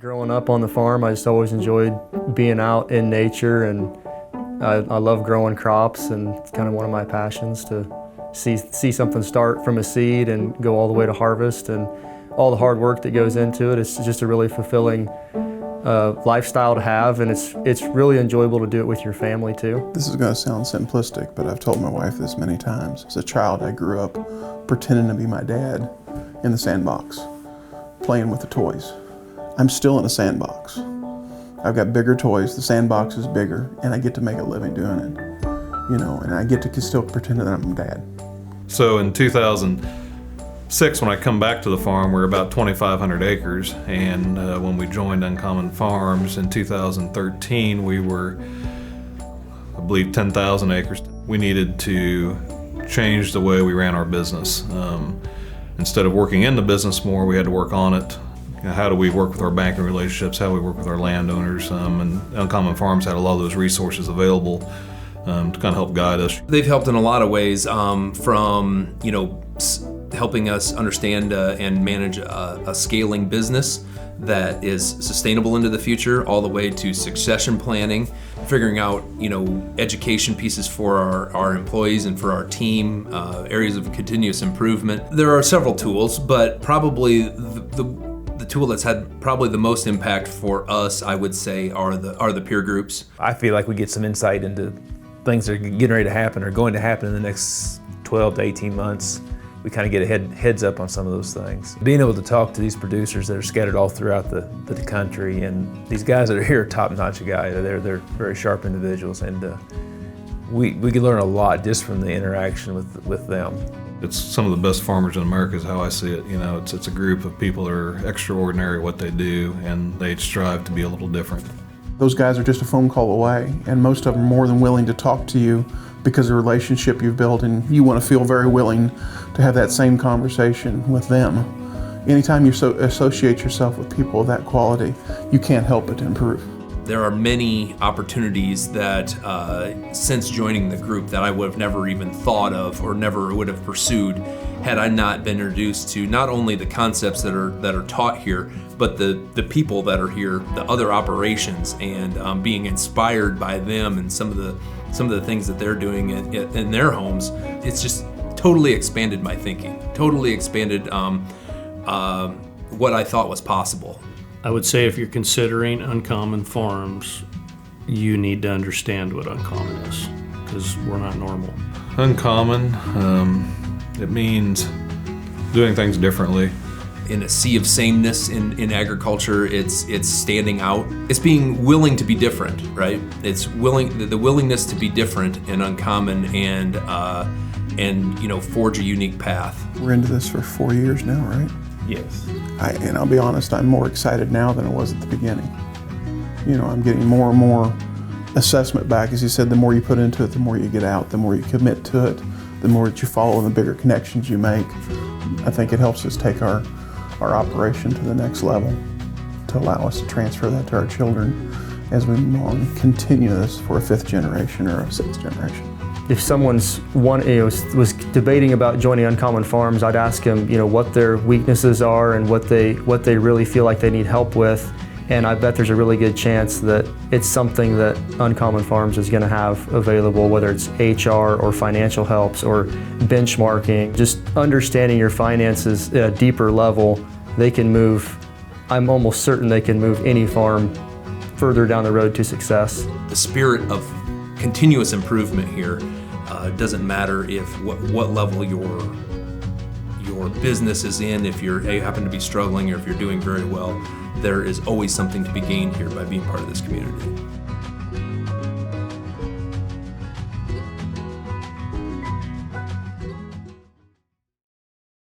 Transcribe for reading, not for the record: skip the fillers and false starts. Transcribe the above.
Growing up on the farm, I just always enjoyed being out in nature, and I love growing crops, and it's kind of one of my passions to see something start from a seed and go all the way to harvest, and all the hard work that goes into it. It's just a really fulfilling lifestyle to have, and it's really enjoyable to do it with your family too. This is going to sound simplistic, but I've told my wife this many times. As a child, I grew up pretending to be my dad in the sandbox, playing with the toys. I'm still in a sandbox. I've got bigger toys, the sandbox is bigger, and I get to make a living doing it. You know, and I get to still pretend that I'm dad. So in 2006, when I come back to the farm, we're about 2,500 acres, and when we joined UnCommon Farms in 2013, we were, I believe, 10,000 acres. We needed to change the way we ran our business. Instead of working in the business more, we had to work on it. How do we work with our banking relationships? How do we work with our landowners? And UnCommon Farms had a lot of those resources available to kind of help guide us. They've helped in a lot of ways, from helping us understand and manage a scaling business that is sustainable into the future, all the way to succession planning, figuring out education pieces for our employees and for our team, areas of continuous improvement. There are several tools, but probably the tool that's had probably the most impact for us, I would say, are the peer groups. I feel like we get some insight into things that are getting ready to happen or going to happen in the next 12 to 18 months. We kind of get a heads up on some of those things. Being able to talk to these producers that are scattered all throughout the country, and these guys that are here are top-notch guys. They're very sharp individuals, and we can learn a lot just from the interaction with them. It's some of the best farmers in America is how I see it. It's a group of people that are extraordinary at what they do, and they strive to be a little different. Those guys are just a phone call away, and most of them are more than willing to talk to you because of the relationship you've built, and you want to feel very willing to have that same conversation with them. Anytime you associate yourself with people of that quality, you can't help but improve. There are many opportunities that since joining the group that I would have never even thought of or never would have pursued had I not been introduced to not only the concepts that are taught here, but the people that are here, the other operations, and being inspired by them and some of the things that they're doing in their homes. It's just totally expanded my thinking, totally expanded what I thought was possible. I would say if you're considering UnCommon Farms, you need to understand what UnCommon is, because we're not normal. UnCommon, it means doing things differently. In a sea of sameness in agriculture, it's standing out. It's being willing to be different, right? It's the willingness to be different in UnCommon and forge a unique path. We're into this for 4 years now, right? Yes. And I'll be honest, I'm more excited now than I was at the beginning. I'm getting more and more assessment back. As you said, the more you put into it, the more you get out, the more you commit to it, the more that you follow and the bigger connections you make. I think it helps us take our operation to the next level, to allow us to transfer that to our children as we move on and continue this for a 5th generation or a 6th generation. If someone's was debating about joining UnCommon Farms, I'd ask them, what their weaknesses are and what they really feel like they need help with. And I bet there's a really good chance that it's something that UnCommon Farms is going to have available, whether it's HR or financial helps or benchmarking. Just understanding your finances at a deeper level, they can move, I'm almost certain they can move any farm further down the road to success. The spirit of continuous improvement here doesn't matter if what level your business is in, if you happen to be struggling or if you're doing very well. There is always something to be gained here by being part of this community.